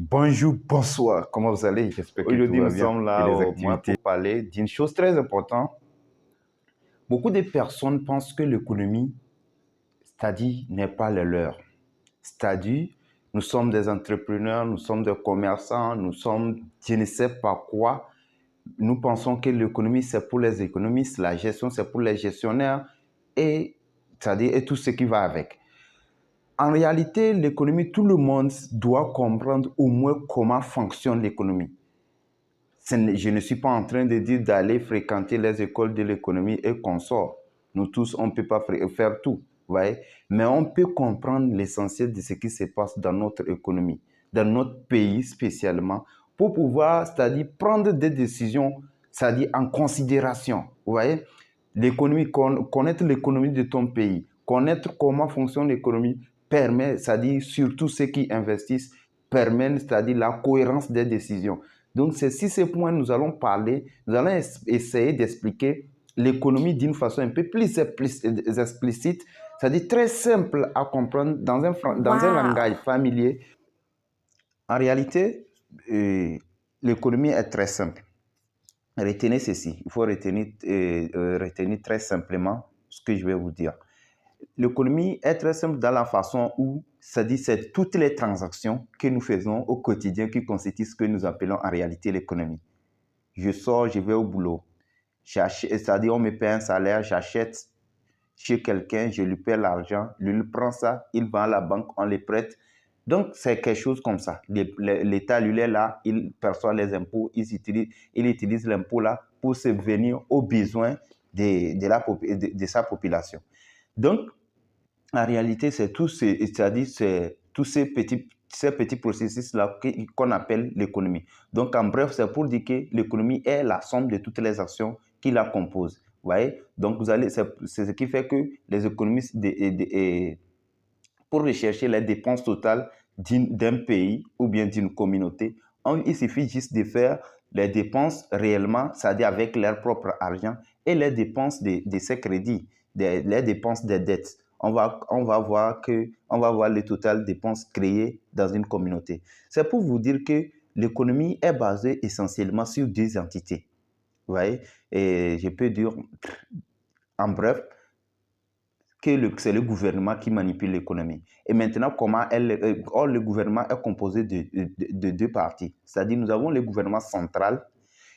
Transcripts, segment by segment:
Bonjour, bonsoir, comment vous allez? J'espère que tout Aujourd'hui, va nous bien. sommes Et là les au moins activités. pour parler d'une chose très importante. Beaucoup de personnes pensent que l'économie, c'est-à-dire, n'est pas le leur. C'est-à-dire, nous sommes des entrepreneurs, nous sommes des commerçants, nous sommes, je ne sais pas quoi. Nous pensons que l'économie, c'est pour les économistes, la gestion, c'est pour les gestionnaires, et, c'est-à-dire, et tout ce qui va avec. En réalité, l'économie, tout le monde doit comprendre au moins comment fonctionne l'économie. Je ne suis pas en train de dire d'aller fréquenter les écoles de l'économie et consorts. Nous tous, on ne peut pas faire tout, voyez? Mais on peut comprendre l'essentiel de ce qui se passe dans notre économie, dans notre pays spécialement, pour pouvoir, c'est-à-dire prendre des décisions, c'est-à-dire en considération, vous voyez? L'économie, connaître l'économie de ton pays, connaître comment fonctionne l'économie permet, c'est-à-dire surtout ceux qui investissent, permet, c'est-à-dire la cohérence des décisions. Donc, c'est sur ces points nous allons parler, nous allons essayer d'expliquer l'économie d'une façon un peu plus explicite, c'est-à-dire très simple à comprendre dans un langage familier. En réalité, l'économie est très simple. Retenez ceci, il faut retenir très simplement ce que je vais vous dire. L'économie est très simple dans la façon où, c'est-à-dire c'est toutes les transactions que nous faisons au quotidien qui constituent ce que nous appelons en réalité l'économie. Je sors, je vais au boulot. C'est-à-dire on me paie un salaire, j'achète chez quelqu'un, je lui paie l'argent, lui prend ça, il va à la banque, on les prête. Donc, c'est quelque chose comme ça. L'État, lui, est là, il perçoit les impôts, il utilise l'impôt là pour subvenir aux besoins de sa population. Donc, en réalité, c'est c'est-à-dire c'est tous ces petits processus-là qu'on appelle l'économie. Donc, en bref, c'est pour dire que l'économie est la somme de toutes les actions qui la composent. Vous voyez? Donc, c'est ce qui fait que les économistes, pour rechercher les dépenses totales d'un pays ou bien d'une communauté, il suffit juste de faire les dépenses réellement, c'est-à-dire avec leur propre argent, et les dépenses de ces crédits, les dépenses des dettes. On va voir le total dépenses créées dans une communauté. C'est pour vous dire que l'économie est basée essentiellement sur deux entités. Vous voyez? Et je peux dire, en bref, que c'est le gouvernement qui manipule l'économie. Et maintenant, le gouvernement est composé de deux parties. C'est-à-dire, nous avons le gouvernement central.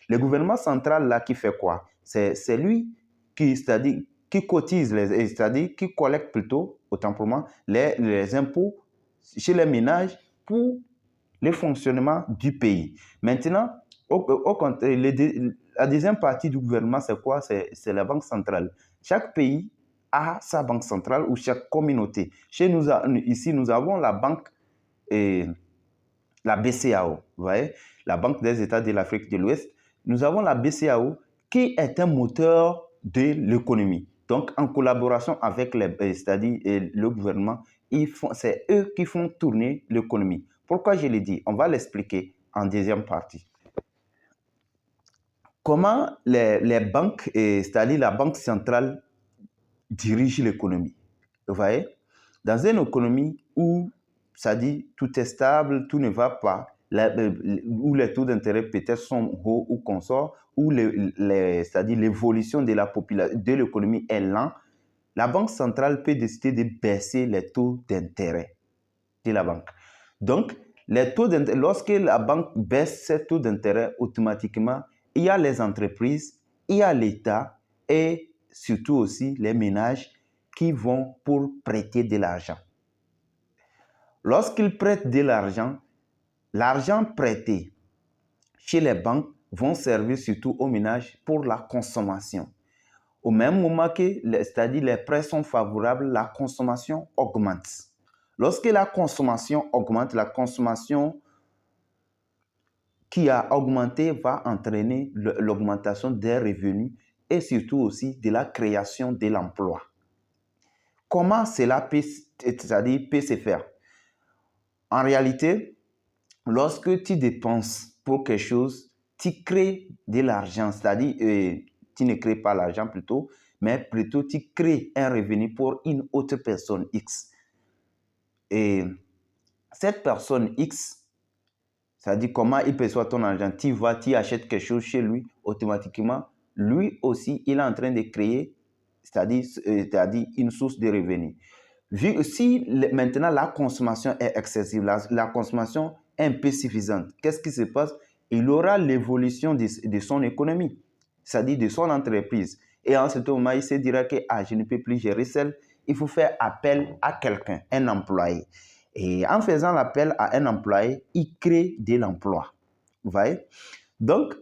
Le gouvernement central, là, qui fait quoi? C'est lui qui, c'est-à-dire, qui cotise, c'est-à-dire, qui collecte plutôt, autant pour moi, les impôts chez les ménages pour le fonctionnement du pays. Maintenant, la deuxième partie du gouvernement, c'est quoi? C'est la banque centrale. Chaque pays a sa banque centrale ou chaque communauté. Chez nous, ici, nous avons la banque, la BCAO, vous voyez, la Banque des États de l'Afrique de l'Ouest. Nous avons la BCAO qui est un moteur de l'économie. Donc, en collaboration avec c'est-à-dire le gouvernement, c'est eux qui font tourner l'économie. Pourquoi je l'ai dit? On va l'expliquer en deuxième partie. Comment les banques, c'est-à-dire la banque centrale, dirigent l'économie? Vous voyez? Dans une économie où, ça dit, tout est stable, tout ne va pas, où les taux d'intérêt peut-être sont hauts ou consorts, où c'est-à-dire l'évolution de de l'économie est lente, la banque centrale peut décider de baisser les taux d'intérêt de la banque. Donc, lorsque la banque baisse ses taux d'intérêt, automatiquement, il y a les entreprises, il y a l'État et surtout aussi les ménages qui vont pour prêter de l'argent. Lorsqu'ils prêtent de l'argent prêté chez les banques vont servir surtout aux ménages pour la consommation. Au même moment que, c'est-à-dire les prêts sont favorables, la consommation augmente. Lorsque la consommation augmente, la consommation qui a augmenté va entraîner l'augmentation des revenus et surtout aussi de la création de l'emploi. Comment cela peut se faire? En réalité, lorsque tu dépenses pour quelque chose, tu crées de l'argent, c'est-à-dire tu ne crées pas l'argent plutôt, mais plutôt tu crées un revenu pour une autre personne X. Et cette personne X C'est-à-dire comment il perçoit ton argent. Tu vas, tu achètes quelque chose chez lui, automatiquement, lui aussi, il est en train de créer, c'est-à-dire une source de revenus. Si maintenant la consommation est excessive, la consommation est un peu suffisante, qu'est-ce qui se passe? Il aura l'évolution de son économie, c'est-à-dire de son entreprise. Et en ce moment, il se dira que je ne peux plus gérer seul, il faut faire appel à quelqu'un, un employé. Et en faisant l'appel à un employé, il crée de l'emploi. Vous voyez? Donc,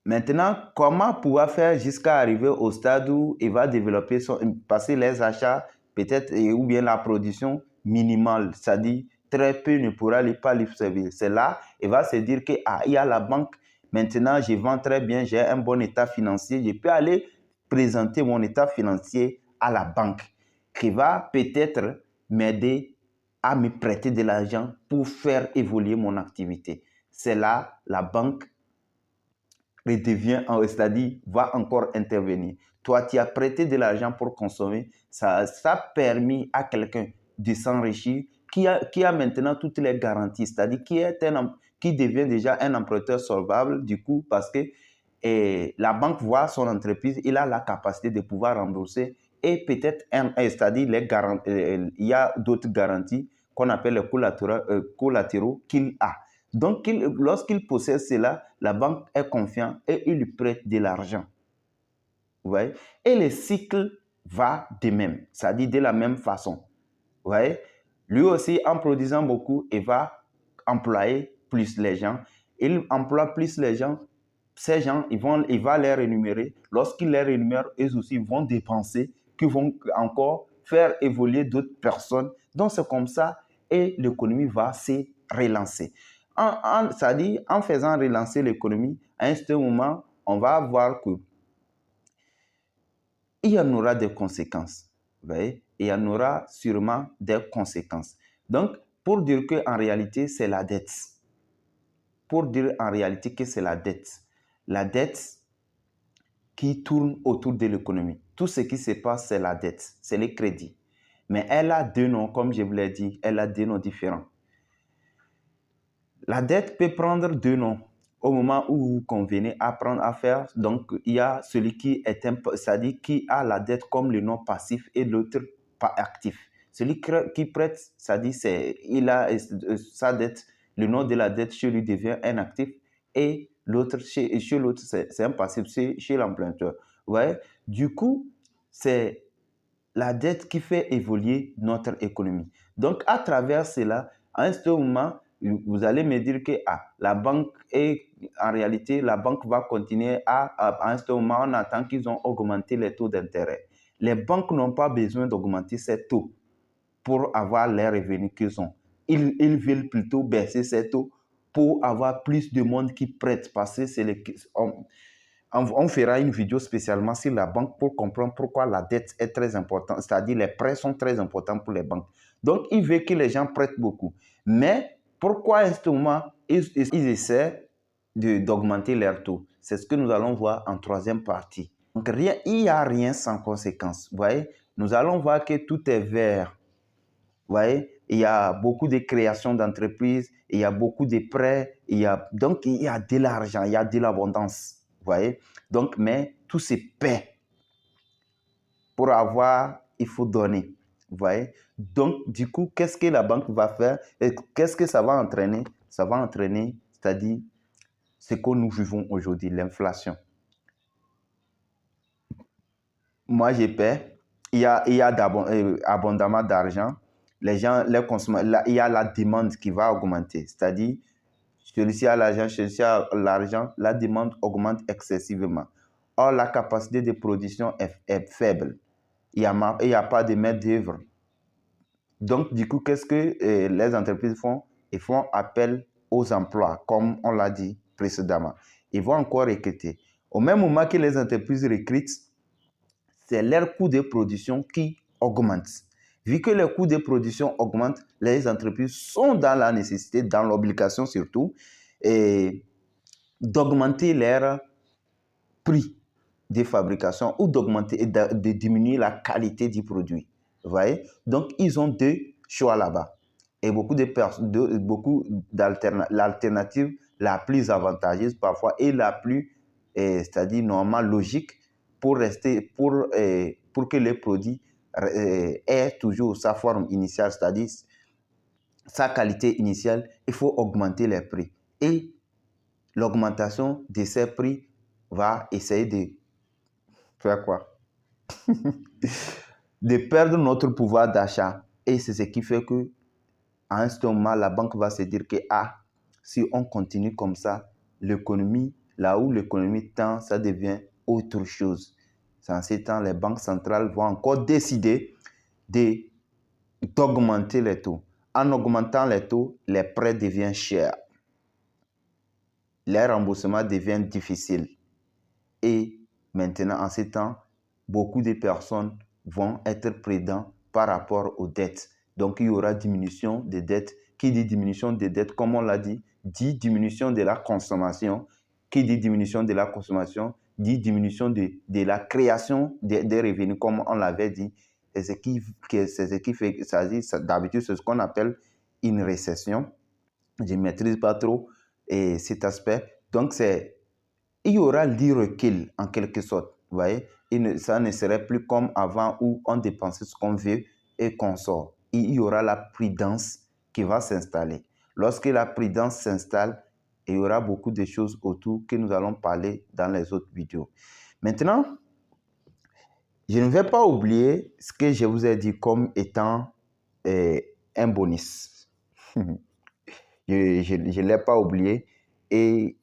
maintenant, comment pouvoir faire jusqu'à arriver au stade où il va développer passer les achats, peut-être, ou bien la production minimale, c'est-à-dire très peu ne pourra pas lui servir. C'est là, il va se dire que il y a la banque, maintenant je vends très bien, j'ai un bon état financier, je peux aller présenter mon état financier à la banque qui va peut-être m'aider à me prêter de l'argent pour faire évoluer mon activité. C'est là la banque redevient, c'est-à-dire va encore intervenir. Toi, tu as prêté de l'argent pour consommer, ça a permis à quelqu'un de s'enrichir qui a maintenant toutes les garanties, c'est-à-dire qui devient déjà un emprunteur solvable du coup parce que la banque voit son entreprise, il a la capacité de pouvoir rembourser et peut-être, c'est-à-dire il y a d'autres garanties qu'on appelle les collatéraux qu'il a. Donc, lorsqu'il possède cela, la banque est confiante et il lui prête de l'argent. Vous voyez? Et le cycle va de même, c'est-à-dire de la même façon. Vous voyez? Lui aussi, en produisant beaucoup, il va employer plus les gens. Il emploie plus les gens. Ces gens, il va les rémunérer. Lorsqu'il les rémunère, eux aussi vont dépenser, qui vont encore faire évoluer d'autres personnes. Donc, c'est comme ça et l'économie va se relancer. C'est-à-dire, en faisant relancer l'économie, à un certain moment, on va voir que il y en aura des conséquences. Vous voyez? Il y en aura sûrement des conséquences. Donc, pour dire qu'en réalité, c'est la dette. Pour dire en réalité que c'est la dette. La dette qui tourne autour de l'économie. Tout ce qui se passe, c'est la dette, c'est le crédit. Mais elle a deux noms, comme je vous l'ai dit, elle a deux noms différents. La dette peut prendre deux noms. Au moment où vous convenez apprendre à faire, donc il y a celui qui est, c'est-à-dire qui a la dette comme le nom passif et l'autre pas actif. Celui qui prête, c'est-à-dire il a sa dette, le nom de la dette chez lui devient un actif et l'autre chez l'autre c'est un passif chez l'emprunteur. Ouais. Du coup, c'est la dette qui fait évoluer notre économie. Donc, à travers cela, à un certain moment, vous allez me dire que la banque en réalité, la banque va continuer à un certain moment, on attend qu'ils ont augmenté les taux d'intérêt. Les banques n'ont pas besoin d'augmenter ces taux pour avoir les revenus qu'ils ont. Ils veulent plutôt baisser ces taux pour avoir plus de monde qui prête parce que on fera une vidéo spécialement sur la banque pour comprendre pourquoi la dette est très importante, c'est-à-dire les prêts sont très importants pour les banques. Donc, il veut que les gens prêtent beaucoup. Mais pourquoi à ce moment, ils essaient d'augmenter leurs taux? C'est ce que nous allons voir en troisième partie. Donc, il n'y a rien sans conséquence. Vous voyez, nous allons voir que tout est vert. Vous voyez, il y a beaucoup de création d'entreprises, il y a beaucoup de prêts, donc il y a de l'argent, il y a de l'abondance. Vous voyez? Donc, mais tout se paie. Pour avoir, il faut donner. Vous voyez? Donc, du coup, qu'est-ce que la banque va faire? Et qu'est-ce que ça va entraîner? Ça va entraîner, c'est-à-dire ce que nous vivons aujourd'hui, l'inflation. Moi, je paie. Il y a abondamment d'argent. Les gens, les consommateurs, il y a la demande qui va augmenter. C'est-à-dire, celui-ci a l'argent, celui-ci a l'argent, la demande augmente excessivement. Or, la capacité de production est faible. Il n'y a pas de main-d'œuvre. Donc, du coup, qu'est-ce que les entreprises font? Ils font appel aux emplois, comme on l'a dit précédemment. Ils vont encore recruter. Au même moment que les entreprises recrutent, c'est leur coût de production qui augmente. Vu que les coûts de production augmentent, les entreprises sont dans la nécessité, dans l'obligation surtout, d'augmenter leur prix de fabrication ou d'augmenter et de diminuer la qualité du produit. Vous voyez? Donc, ils ont deux choix là-bas. Et beaucoup l'alternative la plus avantageuse parfois et la plus, c'est-à-dire normale, logique pour que les produits aient toujours sa forme initiale, c'est-à-dire sa qualité initiale, il faut augmenter les prix. Et l'augmentation de ces prix va essayer de faire quoi? De perdre notre pouvoir d'achat. Et c'est ce qui fait que à un certain moment, la banque va se dire que si on continue comme ça, l'économie, là où l'économie tend, ça devient autre chose. En ces temps, les banques centrales vont encore décider d'augmenter les taux. En augmentant les taux, les prêts deviennent chers. Les remboursements deviennent difficiles. Et maintenant, en ces temps, beaucoup de personnes vont être prudentes par rapport aux dettes. Donc, il y aura diminution des dettes. Qui dit diminution des dettes, comme on l'a dit diminution de la consommation. Qui dit diminution de la consommation, dit diminution de la création des revenus, comme on l'avait dit. C'est ce qui fait, d'habitude, c'est ce qu'on appelle une récession. Je ne maîtrise pas trop cet aspect. Donc, il y aura du recul en quelque sorte. Vous voyez, ça ne serait plus comme avant où on dépensait ce qu'on veut et qu'on sort. Il y aura la prudence qui va s'installer. Lorsque la prudence s'installe, il y aura beaucoup de choses autour que nous allons parler dans les autres vidéos. Maintenant, je ne vais pas oublier ce que je vous ai dit comme étant un bonus. Je ne l'ai pas oublié et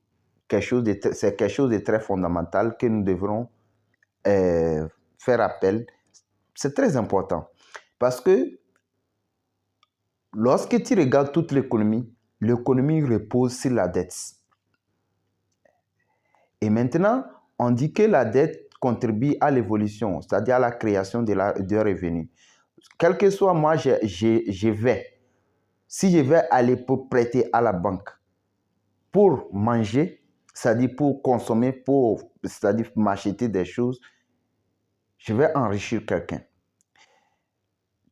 c'est quelque chose de très fondamental que nous devrons faire appel. C'est très important parce que lorsque tu regardes toute l'économie repose sur la dette. Et maintenant, on dit que la dette contribue à l'évolution, c'est-à-dire à la création de revenus. Quel que soit moi, si je vais aller pour prêter à la banque pour manger, c'est-à-dire pour consommer, c'est-à-dire m'acheter des choses, je vais enrichir quelqu'un.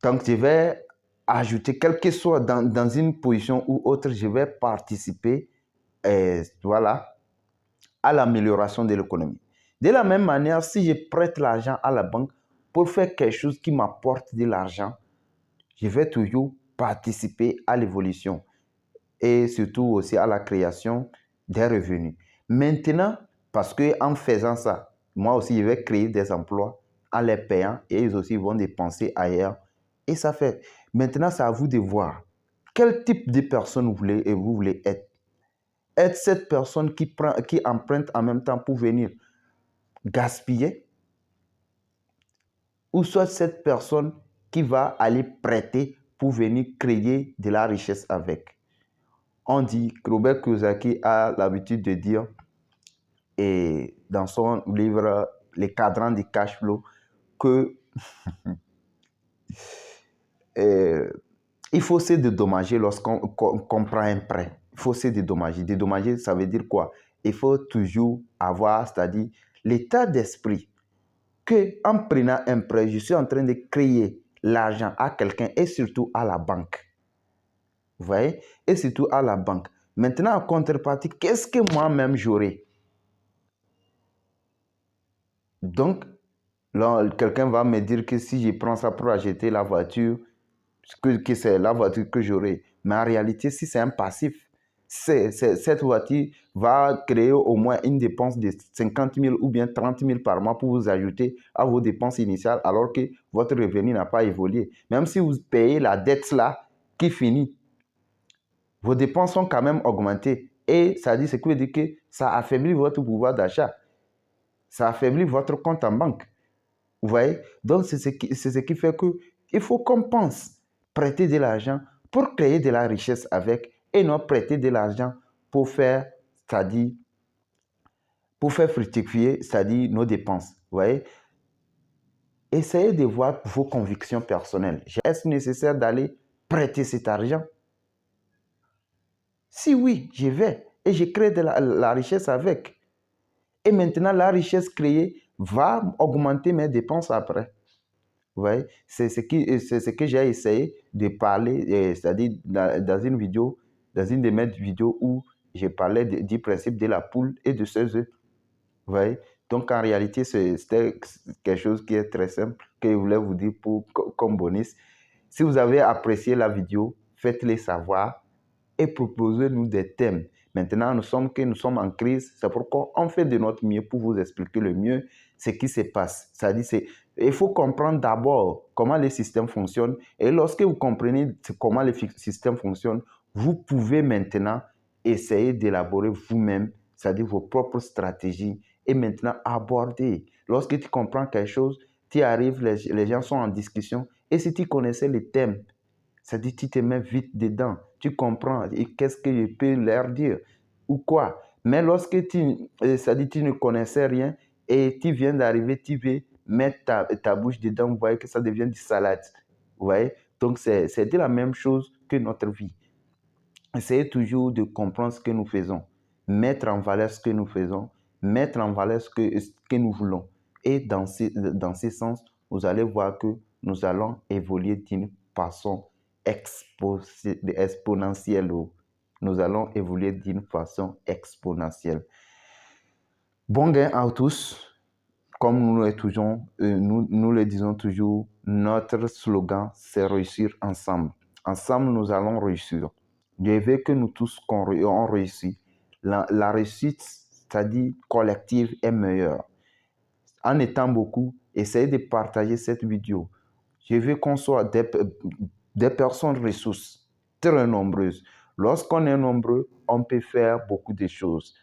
Donc, je vais ajouter, quel que soit dans une position ou autre, je vais participer à l'amélioration de l'économie. De la même manière, si je prête l'argent à la banque pour faire quelque chose qui m'apporte de l'argent, je vais toujours participer à l'évolution et surtout aussi à la création des revenus. Maintenant, parce qu'en faisant ça, moi aussi, je vais créer des emplois en les payant et ils aussi vont dépenser ailleurs. Et ça fait. Maintenant, c'est à vous de voir quel type de personne vous voulez être. Être cette personne qui emprunte en même temps pour venir gaspiller, ou soit cette personne qui va aller prêter pour venir créer de la richesse avec. On dit, Robert Kiyosaki a l'habitude de dire, et dans son livre Les cadrans du cash flow, que il faut se dédommager lorsqu'on prend un prêt. Il faut se dédommager. Dédommager, ça veut dire quoi? Il faut toujours avoir, c'est-à-dire l'état d'esprit qu'en prenant un prêt, je suis en train de créer l'argent à quelqu'un et surtout à la banque. Vous voyez? Et surtout à la banque. Maintenant, en contrepartie, qu'est-ce que moi-même j'aurai? Donc, quelqu'un va me dire que si je prends ça pour acheter la voiture, que c'est la voiture que j'aurai. Mais en réalité, si c'est un passif, cette voiture va créer au moins une dépense de 50 000 ou bien 30 000 par mois pour vous ajouter à vos dépenses initiales alors que votre revenu n'a pas évolué. Même si vous payez la dette là qui finit, vos dépenses sont quand même augmentées. Et ça dit ce qui veut dire que ça affaiblit votre pouvoir d'achat. Ça affaiblit votre compte en banque. Vous voyez? Donc, c'est ce qui fait qu'il faut qu'on pense prêter de l'argent pour créer de la richesse avec et non prêter de l'argent pour faire, c'est-à-dire, pour faire fructifier, c'est-à-dire nos dépenses. Vous voyez? Essayez de voir vos convictions personnelles. Est-ce nécessaire d'aller prêter cet argent? Si oui, je vais et je crée de la richesse avec. Et maintenant, la richesse créée va augmenter mes dépenses après. Vous voyez, c'est ce que j'ai essayé de parler, c'est-à-dire dans une vidéo, dans une de mes vidéos où je parlais du principe de la poule et de ses œufs. Vous voyez? Donc, en réalité, c'était quelque chose qui est très simple que je voulais vous dire comme bonus. Si vous avez apprécié la vidéo, faites-le savoir et proposez-nous des thèmes. Maintenant, nous sommes en crise. C'est pourquoi on fait de notre mieux pour vous expliquer le mieux ce qui se passe. C'est-à-dire, il faut comprendre d'abord comment le système fonctionne. Et lorsque vous comprenez comment le système fonctionne, vous pouvez maintenant essayer d'élaborer vous-même, c'est-à-dire vos propres stratégies, et maintenant aborder. Lorsque tu comprends quelque chose, tu arrives, les gens sont en discussion, et si tu connaissais les thèmes, c'est-à-dire tu te mets vite dedans, tu comprends, et qu'est-ce que je peux leur dire, ou quoi. Mais lorsque c'est-à-dire tu ne connaissais rien, et tu viens d'arriver, tu veux mettre ta bouche dedans, vous voyez que ça devient du salade. Vous voyez? Donc c'est la même chose que notre vie. Essayez toujours de comprendre ce que nous faisons, mettre en valeur ce que nous faisons, mettre en valeur ce que nous voulons. Et dans ce sens, vous allez voir que nous allons évoluer d'une façon exponentielle. Nous allons évoluer d'une façon exponentielle. Bon gain à tous. Comme nous le disons toujours, notre slogan, c'est réussir ensemble. Ensemble, nous allons réussir. Je veux que nous tous on réussit. La réussite, c'est-à-dire collective, est meilleure. En étant beaucoup, essayez de partager cette vidéo. Je veux qu'on soit des personnes ressources très nombreuses. Lorsqu'on est nombreux, on peut faire beaucoup de choses.